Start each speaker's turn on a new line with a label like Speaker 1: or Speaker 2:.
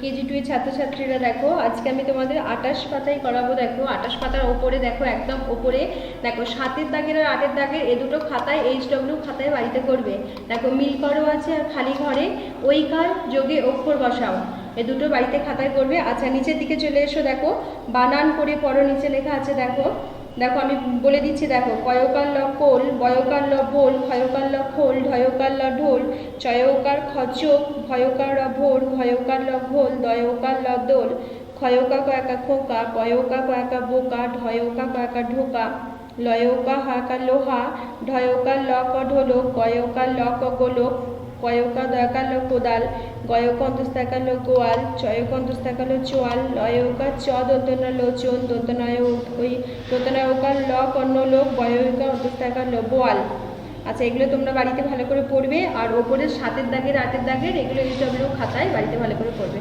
Speaker 1: KG 2 এর ছাত্রছাত্রীরা দেখো, আজকে আমি তোমাদের 28 পাতায় করাবো। দেখো 28 পাতার ওপরে দেখো, একদম ওপরে দেখো 7-এর দাগের আর 8-এর দাগের এই দুটো খাতায় HW খাতায় বাড়িতে করবে। দেখো মিল করো আছে আর খালি ঘরে ওইকার যোগে অক্ষর বসাও, এ দুটো বাড়িতে খাতায় করবে। আচ্ছা নিচের দিকে চলে এসো, দেখো বানান করে পড়ো, নিচে লেখা আছে দেখো। দেখো আমি বলে দিচ্ছি, দেখো কয়কার ল কোল, বয়কার ল বোল, ক্ষয়কার ল খোল, ঢয়কার ল ঢোল, চয়কার খচক, ভয়কার ল ভোর, ঘয়কার ল ঘোল, দয়কার ল দোল, ক্ষয়কা কয়কা খোকা, পয়কা কয়কা বোকা, ঢয়কা কয়কা ঢোকা, লয়কা হাকা লোহা, ঢয়কার ল ক ঢোলক, গয়কার ল ক গোলক, কয়কা দয়কার ল কোদাল, গয়ক অন্তস্থাকার ল গোয়াল, চয়ক অন্তস্থাকার ল চোয়াল, লয়কা চ দন্তনা লোচন, দন্তনায় ওই দন্তনায়কার ল কর্ণ লোক, বয়কা অন্তস্থাকার ল বোয়াল। আচ্ছা এগুলো তোমরা বাড়িতে ভালো করে পড়বে, আর ওপরে 7-এর দাগের 8-এর দাগের এগুলো HW খাতায় বাড়িতে ভালো করে পড়বে।